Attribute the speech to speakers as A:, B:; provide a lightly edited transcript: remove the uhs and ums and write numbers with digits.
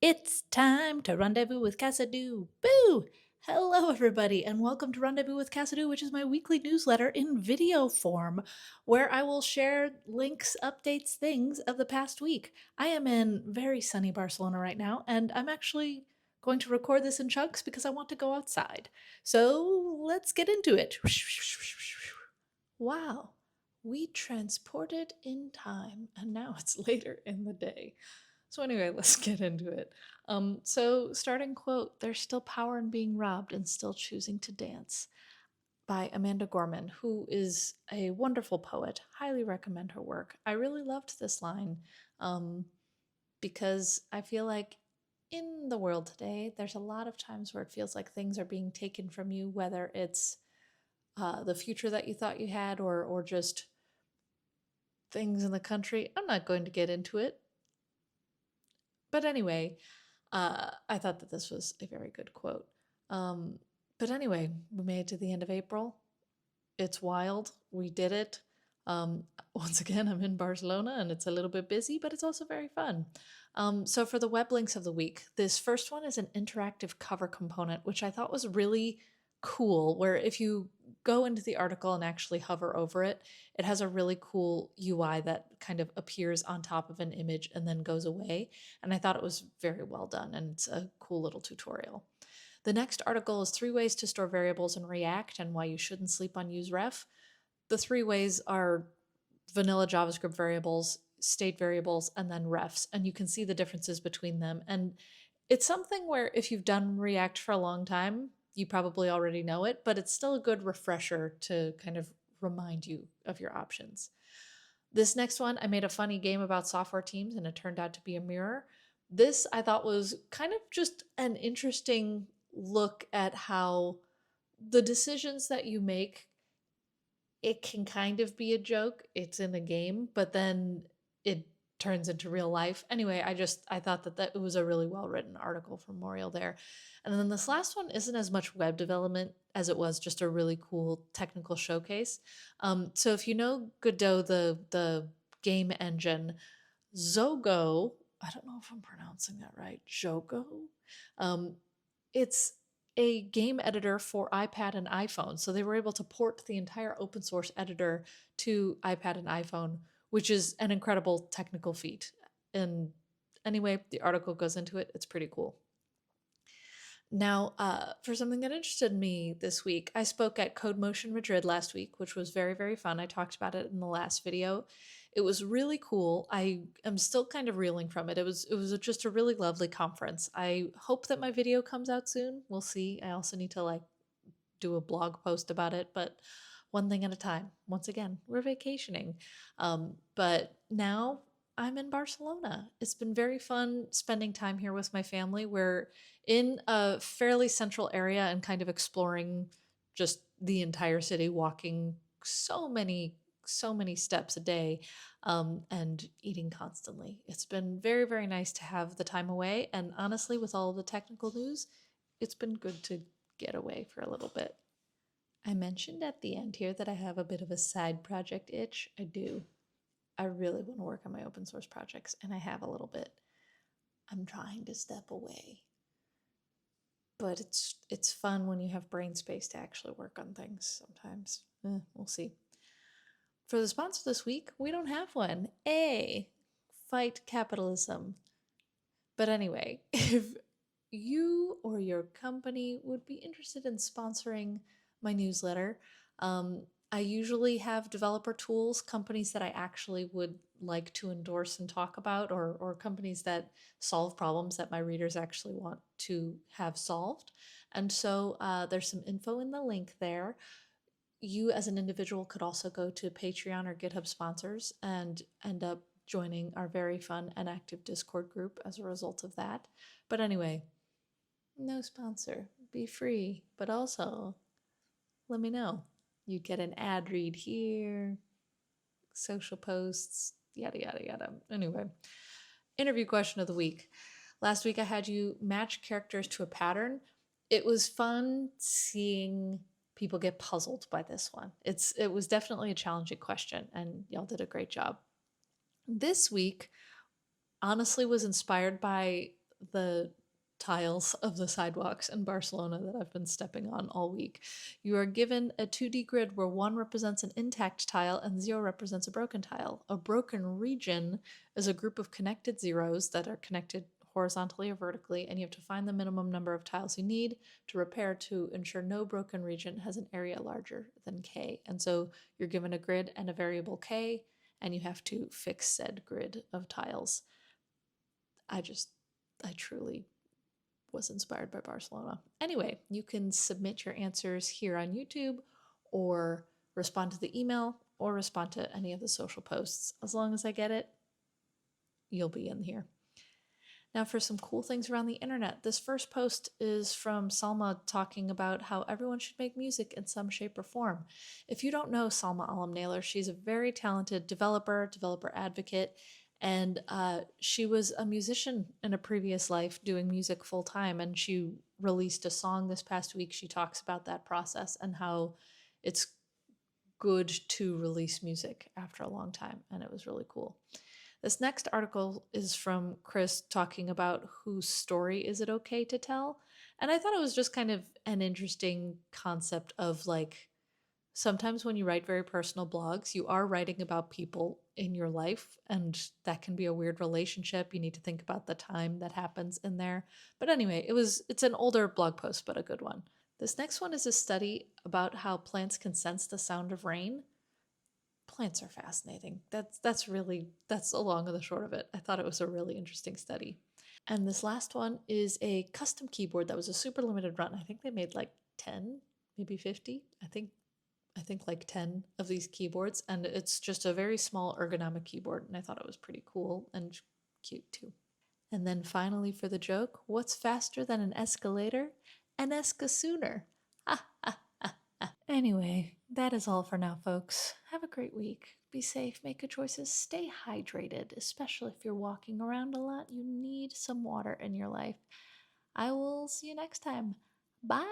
A: It's time to rendezvous with cassidoo. Boo! Hello, everybody, and welcome to Rendezvous with Cassidoo, which is my weekly newsletter in video form, where I will share links, updates, things of the past week. I am in very sunny Barcelona right now, and I'm actually going to record this in chunks because I want to go outside. So let's get into it. Wow, we transported in time, and now it's later in the day. So anyway, let's get into it. So starting quote, "There's still power in being robbed and still choosing to dance," by Amanda Gorman, who is a wonderful poet. Highly recommend her work. I really loved this line um, because I feel like in the world today, there's a lot of times where it feels like things are being taken from you, whether it's the future that you thought you had or just things in the country. I'm not going to get into it. But anyway, I thought that this was a very good quote. Um, but anyway, we made it to the end of April. It's wild. We did it. Once again, I'm in Barcelona and it's a little bit busy, but it's also very fun. So for the web links of the week, this first one is an interactive cover component, which I thought was really cool, where if you go into the article and actually hover over it, it has a really cool UI that kind of appears on top of an image and then goes away. And I thought it was very well done, and it's a cool little tutorial. The next article is 3 ways to store variables in React and why you shouldn't sleep on useRef. The 3 ways are vanilla JavaScript variables, state variables, and then refs. And you can see the differences between them. And it's something where if you've done React for a long time, you probably already know it, but it's still a good refresher to kind of remind you of your options. This next one, I made a funny game about software teams and it turned out to be a mirror. This I thought was kind of just an interesting look at how the decisions that you make, it can kind of be a joke. It's in a game, but then it turns into real life. Anyway, I thought that it was a really well written article from Moriel there. And then this last one isn't as much web development as it was just a really cool technical showcase. So if you know Godot, the game engine, Zogo, I don't know if I'm pronouncing that right, Jogo. Um, it's a game editor for iPad and iPhone. So they were able to port the entire open source editor to iPad and iPhone, which is an incredible technical feat. And anyway, the article goes into it. It's pretty cool. Now, for something that interested me this week, I spoke at Code Motion Madrid last week, which was very, very fun. I talked about it in the last video. It was really cool. I am still kind of reeling from it. It was just a really lovely conference. I hope that my video comes out soon. We'll see. I also need to like do a blog post about it, but one thing at a time. Once again, we're vacationing. But now I'm in Barcelona. It's been very fun spending time here with my family. We're in a fairly central area and kind of exploring just the entire city, walking so many steps a day, and eating constantly. It's been very, very nice to have the time away. And honestly, with all the technical news, it's been good to get away for a little bit. I mentioned at the end here that I have a bit of a side project itch. I do. I really want to work on my open source projects, and I have a little bit. I'm trying to step away. But it's fun when you have brain space to actually work on things sometimes. We'll see. For the sponsor this week, we don't have one. Fight capitalism. But anyway, if you or your company would be interested in sponsoring my newsletter, I usually have developer tools, companies that I actually would like to endorse and talk about, or companies that solve problems that my readers actually want to have solved. And so there's some info in the link there. You as an individual could also go to Patreon or GitHub sponsors and end up joining our very fun and active Discord group as a result of that. But anyway, no sponsor, be free, but also let me know. You'd get an ad read here, social posts, yada, yada, yada. Anyway, interview question of the week. Last week I had you match characters to a pattern. It was fun seeing people get puzzled by this one. It was definitely a challenging question, and y'all did a great job. This week honestly was inspired by the tiles of the sidewalks in Barcelona that I've been stepping on all week. You are given a 2D grid where 1 represents an intact tile and 0 represents a broken tile. A broken region is a group of connected zeros that are connected horizontally or vertically, and you have to find the minimum number of tiles you need to repair to ensure no broken region has an area larger than K. And so you're given a grid and a variable K, and you have to fix said grid of tiles. I truly was inspired by Barcelona. Anyway, you can submit your answers here on YouTube or respond to the email or respond to any of the social posts. As long as I get it, you'll be in here. Now, for some cool things around the internet, this first post is from Salma talking about how everyone should make music in some shape or form. If you don't know Salma Alam-Naylor, she's a very talented developer advocate, and she was a musician in a previous life doing music full time, and she released a song this past week. She talks about that process and how it's good to release music after a long time, and it was really cool. This next article is from Chris talking about whose story is it okay to tell. And I thought it was just kind of an interesting concept of like sometimes when you write very personal blogs, you are writing about people in your life, and that can be a weird relationship. You need to think about the time that happens in there. But anyway, it's an older blog post, but a good one. This next one is a study about how plants can sense the sound of rain. Plants are fascinating. That's the long and the short of it. I thought it was a really interesting study. And this last one is a custom keyboard that was a super limited run. I think they made like 10, maybe 50. I think like 10 of these keyboards, and it's just a very small ergonomic keyboard, and I thought it was pretty cool and cute too. And then finally for the joke, what's faster than an escalator? An escasooner. Ha ha. Anyway, that is all for now, folks. Have a great week. Be safe, make good choices, stay hydrated, especially if you're walking around a lot. You need some water in your life. I will see you next time. Bye.